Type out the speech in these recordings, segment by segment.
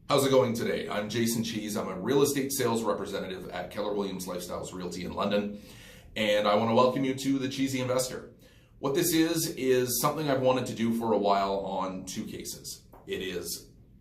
How's it going today? I'm Jason Cheese. I'm a real estate sales representative at Keller Williams Lifestyles Realty in London, and I want to welcome you to the Cheesey Investor. What this is something I've wanted to do for a while on two cases.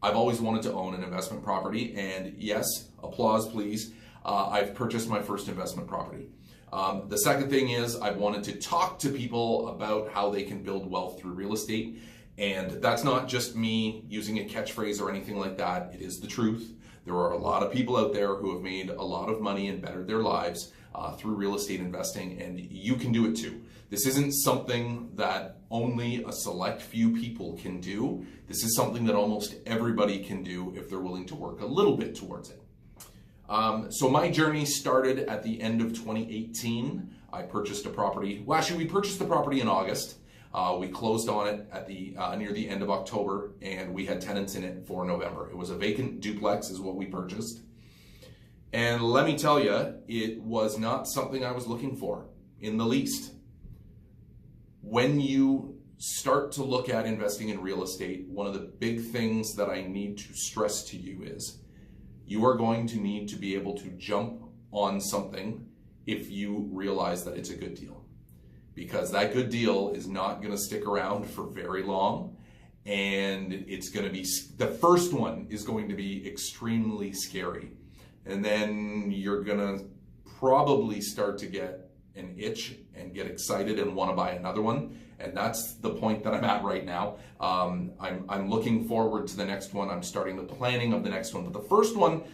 I've always wanted to own an investment property, and yes, applause please, I've purchased my first investment property. The second thing is I've wanted to talk to people about how they can build wealth through real estate. And that's not just me using a catchphrase or anything like that. It is the truth. There are a lot of people out there who have made a lot of money and bettered their lives through real estate investing, and you can do it too. This isn't something that only a select few people can do. This is something that almost everybody can do if they're willing to work a little bit towards it. So my journey started at the end of 2018. I purchased a property. Well, actually, we purchased the property in August. We closed on it at the near the end of October, and we had tenants in it for November. It was a vacant duplex is what we purchased. And let me tell you, it was not something I was looking for in the least. When you start to look at investing in real estate, one of the big things that I need to stress to you is you are going to need to be able to jump on something if you realize that it's a good deal. Because that good deal is not going to stick around for very long, and it's going to be, the first one is going to be extremely scary, and then you're going to probably start to get an itch and get excited and want to buy another one, and that's the point that I'm at right now. I'm looking forward to the next one. I'm starting the planning of the next one, but the first one,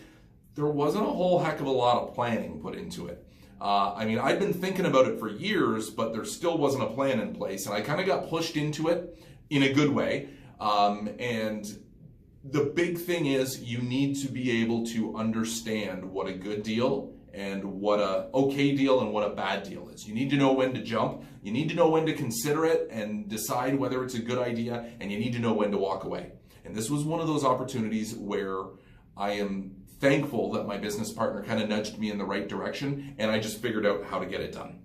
there wasn't a whole heck of a lot of planning put into it. I'd been thinking about it for years, but there still wasn't a plan in place, and I kind of got pushed into it in a good way. And the big thing is you need to be able to understand what a good deal and what a okay deal and what a bad deal is. You need to know when to jump. You need to know when to consider it and decide whether it's a good idea, and you need to know when to walk away. And this was one of those opportunities where I am thankful that my business partner kind of nudged me in the right direction, and I just figured out how to get it done.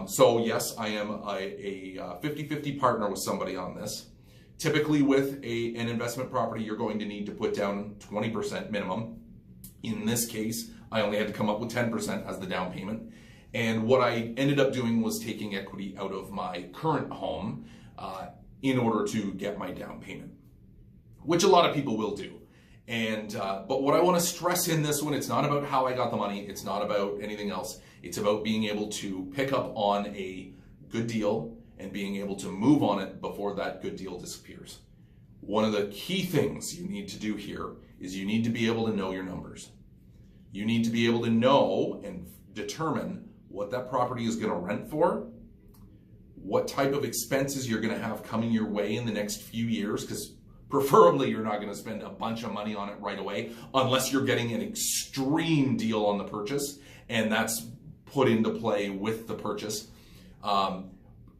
So yes, I am a 50-50 partner with somebody on this. Typically with an investment property, you're going to need to put down 20% minimum. In this case, I only had to come up with 10% as the down payment. And what I ended up doing was taking equity out of my current home in order to get my down payment, which a lot of people will do. But what I want to stress in this one, it's not about how I got the money. It's not about anything else. It's about being able to pick up on a good deal and being able to move on it before that good deal disappears. One of the key things you need to do here is you need to be able to know your numbers. You need to be able to know and determine what that property is going to rent for, what type of expenses you're going to have coming your way in the next few years, because preferably, you're not going to spend a bunch of money on it right away unless you're getting an extreme deal on the purchase, and that's put into play with the purchase.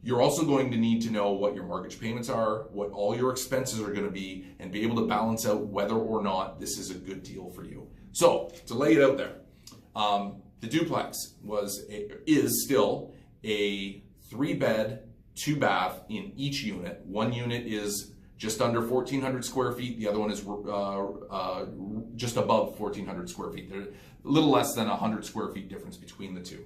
You're also going to need to know what your mortgage payments are, what all your expenses are going to be, and be able to balance out whether or not this is a good deal for you. So, to lay it out there, the duplex is still a 3-bed, 2-bath in each unit. One unit is just under 1,400 square feet. The other one is just above 1,400 square feet. There's a little less than 100 square feet difference between the two.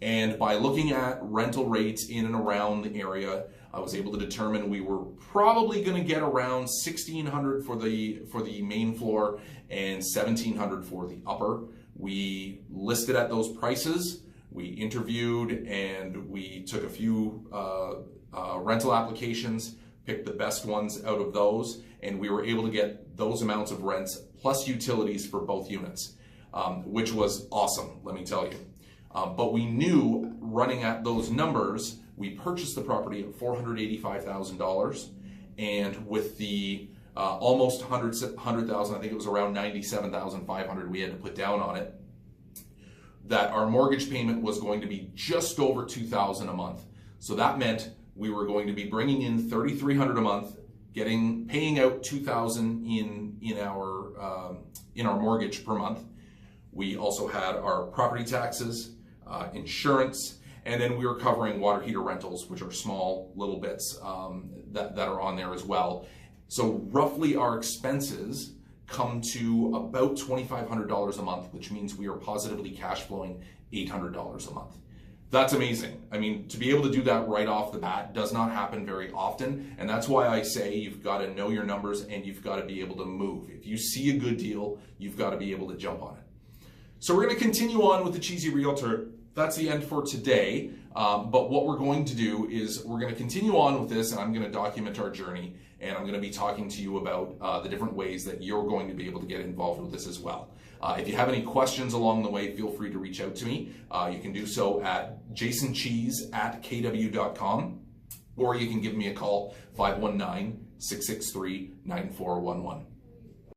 And by looking at rental rates in and around the area, I was able to determine we were probably going to get around 1,600 for the main floor and 1,700 for the upper. We listed at those prices. We interviewed and we took a few rental applications, picked the best ones out of those, and we were able to get those amounts of rents plus utilities for both units, which was awesome, let me tell you. But we knew running at those numbers, we purchased the property at $485,000, and with the almost $100,000, I think it was around $97,500 we had to put down on it, that our mortgage payment was going to be just over $2,000 a month. So that meant we were going to be bringing in $3,300 a month, paying out $2,000 in our mortgage per month. We also had our property taxes, insurance, and then we were covering water heater rentals, which are small little bits that are on there as well. So roughly our expenses come to about $2,500 a month, which means we are positively cash flowing $800 a month. That's amazing. I mean, to be able to do that right off the bat does not happen very often. And that's why I say you've got to know your numbers and you've got to be able to move. If you see a good deal, you've got to be able to jump on it. So we're going to continue on with the Cheesey Realtor. That's the end for today. But what we're going to do is we're going to continue on with this, and I'm going to document our journey, and I'm going to be talking to you about the different ways that you're going to be able to get involved with this as well. If you have any questions along the way, feel free to reach out to me. You can do so at jasoncheese@kw.com, or you can give me a call, 519-663-9411.